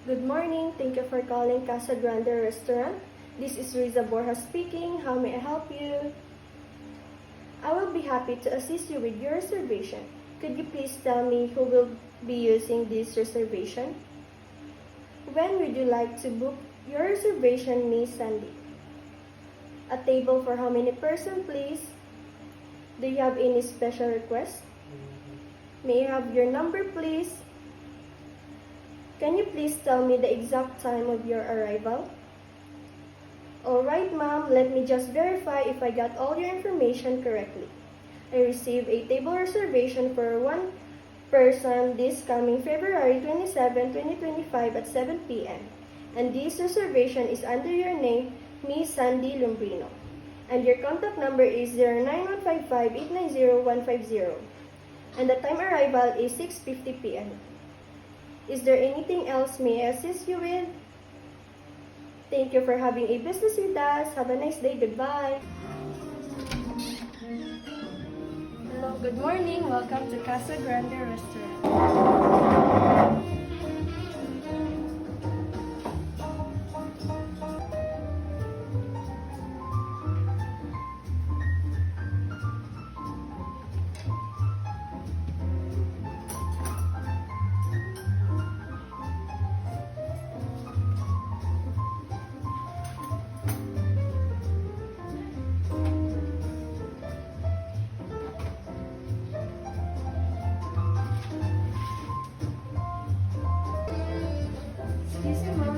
Good morning. Thank you for calling Casa Grande Restaurant. This is Riza Borja speaking. How may I help you? I will be happy to assist you with your reservation. Could you please tell me who will be using this reservation? When would you like to book your reservation, Miss Sandy? A table for how many persons, please? Do you have any special request? May I have your number, please? Can you please tell me the exact time of your arrival? Alright, ma'am, let me just verify if I got all your information correctly. I received a table reservation for one person this coming February 27, 2025 at 7 p.m. And this reservation is under your name, Miss Sandy Lumbrino. And your contact number is 09155890-150. And the time arrival is 6:50 p.m. Is there anything else may I assist you with? Thank you for having a business with us. Have a nice day. Goodbye. Hello, good morning. Welcome to Casa Grande Restaurant. Excuse me, ma'am.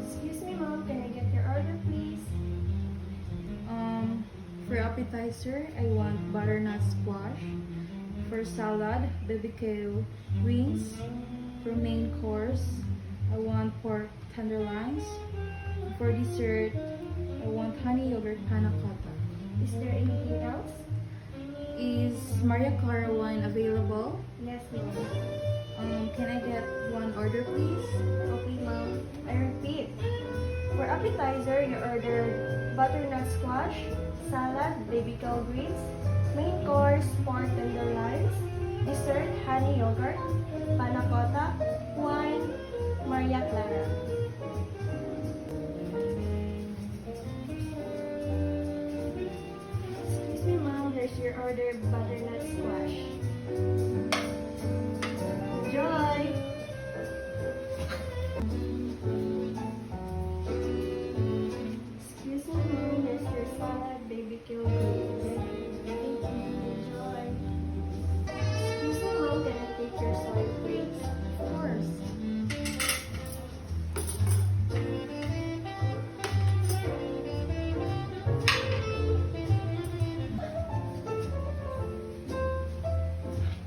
Excuse me, ma'am. Can I get your order, please? For appetizer, I want butternut squash. For salad, BBQ wings. For main course, I want pork tenderloins. For dessert, I want honey yogurt panna cotta. Is there anything else? Is Maria Clara wine available? Yes, ma'am. Can I get one order, please? Okay, ma'am. I repeat. For appetizer, you ordered butternut squash, salad, baby cow greens, main course, pork tenderloins, dessert, honey yogurt, panna cotta, wine, Maria Clara. Excuse me, ma'am. Here's your order, butternut squash. Enjoy! Excuse me, ma'am. Here's your salad, baby kill greens. Enjoy. Excuse me, ma'am. Can I take your soy plates? Of course.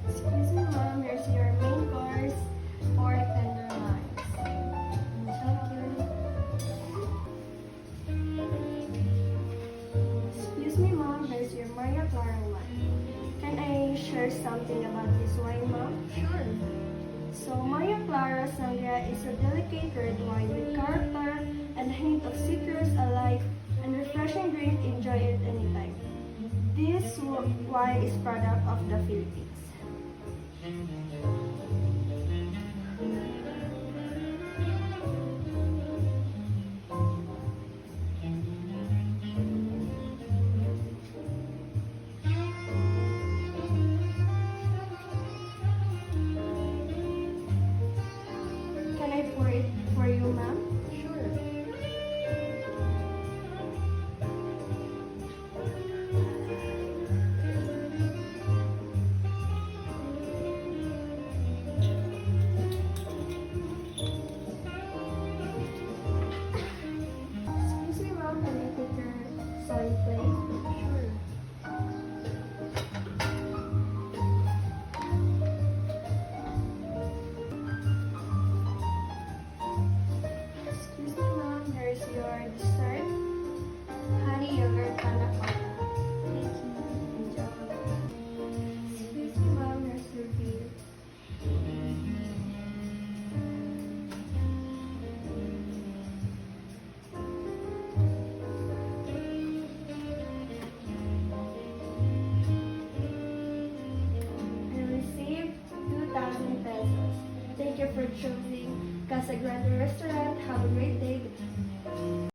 Excuse me, ma'am. Here's your main course, pork tenderloins. Thank you. Excuse me, ma'am. Here's your Maria Clara wine. Can I share something about this wine, ma'am? Sure. So, Maria Clara Sangria is a delicate red wine with character and a hint of citrus, a light and refreshing drink. Enjoy it anytime. This wine is product of the Philippines. Can I pour it for you, ma'am? Sure. you for choosing Casa Grande Restaurant. Have a great day.